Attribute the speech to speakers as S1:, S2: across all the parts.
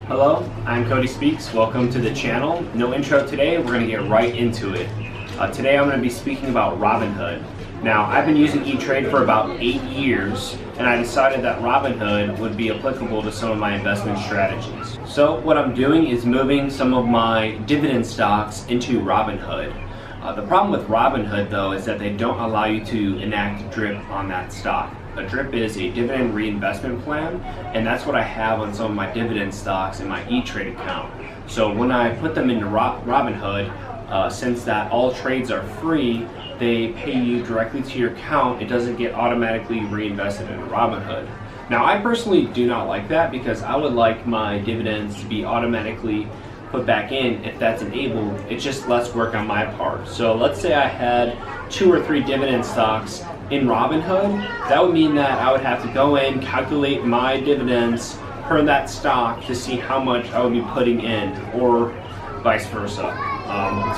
S1: Hello, I'm Cody Speaks. Welcome to the channel. No intro today, we're going to get right into it. Today I'm going to be speaking about Robinhood. Now, I've been using E-Trade for about 8 years, and I decided that Robinhood would be applicable to some of my investment strategies. So what I'm doing is moving some of my dividend stocks into Robinhood. The problem with Robinhood, though, is that they don't allow you to enact DRIP on that stock. A DRIP is a dividend reinvestment plan, and that's what I have on some of my dividend stocks in my E-Trade account. So when I put them into Robinhood, since that all trades are free, they pay you directly to your account. It doesn't get automatically reinvested into Robinhood. Now, I personally do not like that because I would like my dividends to be automatically put back in if that's enabled. It's just less work on my part. So let's say I had 2 or 3 dividend stocks in Robinhood. That would mean that I would have to go in, calculate my dividends per that stock to see how much I would be putting in, or vice versa.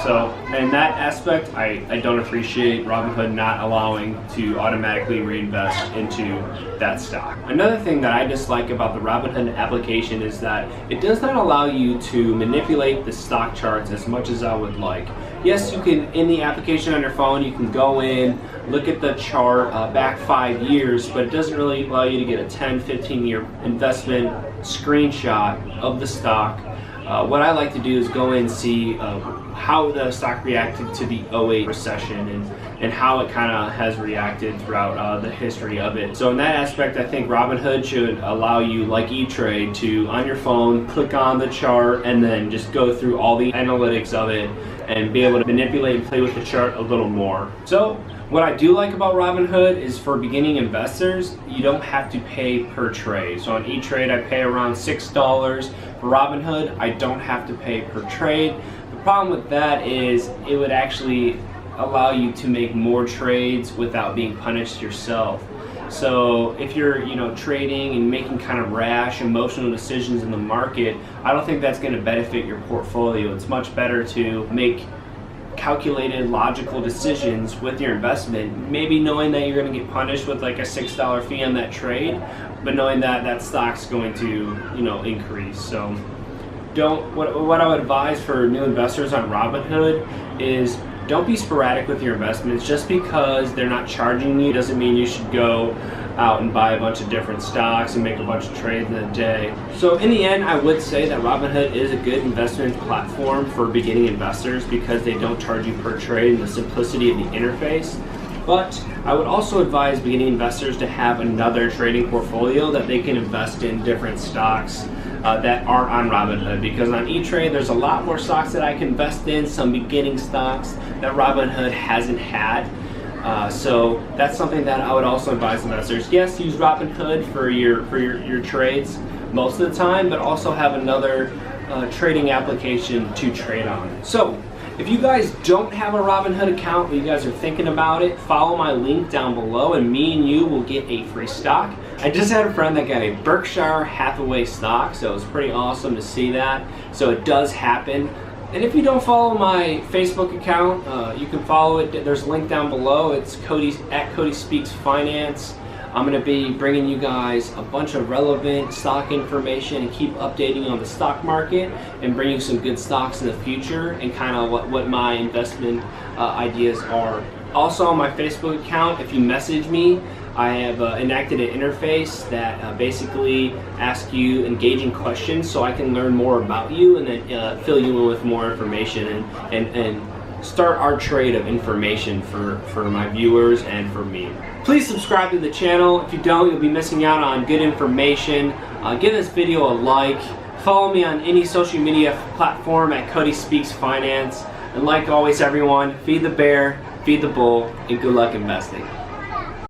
S1: So in that aspect, I don't appreciate Robinhood not allowing to automatically reinvest into that stock. Another thing that I dislike about the Robinhood application is that it does not allow you to manipulate the stock charts as much as I would like. Yes, you can, in the application on your phone, you can go in, look at the chart back 5 years, but it doesn't really allow you to get a 10-15 year investment screenshot of the stock. What I like to do is go in and see how the stock reacted to the 08 recession and how it kind of has reacted throughout the history of it. So in that aspect, I think Robinhood should allow you, like E-Trade, to on your phone click on the chart and then just go through all the analytics of it and be able to manipulate and play with the chart a little more. So what I do like about Robinhood is for beginning investors, you don't have to pay per trade. So on E-Trade, I pay around $6. For Robinhood, I don't have to pay per trade. The problem with that is it would actually allow you to make more trades without being punished yourself. So if you're, trading and making kind of rash, emotional decisions in the market, I don't think that's going to benefit your portfolio. It's much better to make calculated, logical decisions with your investment, maybe knowing that you're going to get punished with like a $6 fee on that trade, but knowing that that stock's going to, increase. So what I would advise for new investors on Robinhood is don't be sporadic with your investments. Just because they're not charging you doesn't mean you should go out and buy a bunch of different stocks and make a bunch of trades in a day. So in the end, I would say that Robinhood is a good investment platform for beginning investors because they don't charge you per trade and the simplicity of the interface. But I would also advise beginning investors to have another trading portfolio that they can invest in different stocks that aren't on Robinhood, because on E-Trade there's a lot more stocks that I can invest in, some beginning stocks that Robinhood hasn't had. So that's something that I would also advise investors. Yes, use Robinhood for your trades most of the time, but also have another trading application to trade on. So if you guys don't have a Robinhood account, but you guys are thinking about it, follow my link down below and me and you will get a free stock. I just had a friend that got a Berkshire Hathaway stock, so it was pretty awesome to see that. So it does happen. And if you don't follow my Facebook account, you can follow it. There's a link down below. It's Cody at Cody Speaks Finance. I'm going to be bringing you guys a bunch of relevant stock information and keep updating on the stock market and bring you some good stocks in the future and kind of what my investment ideas are. Also on my Facebook account, if you message me, I have enacted an interface that basically asks you engaging questions so I can learn more about you and then fill you in with more information and start our trade of information for my viewers and for me. Please subscribe to the channel. If you don't, you'll be missing out on good information. Give this video a like. Follow me on any social media platform at Cody Speaks Finance. And like always, everyone, feed the bear, feed the bull, and good luck investing.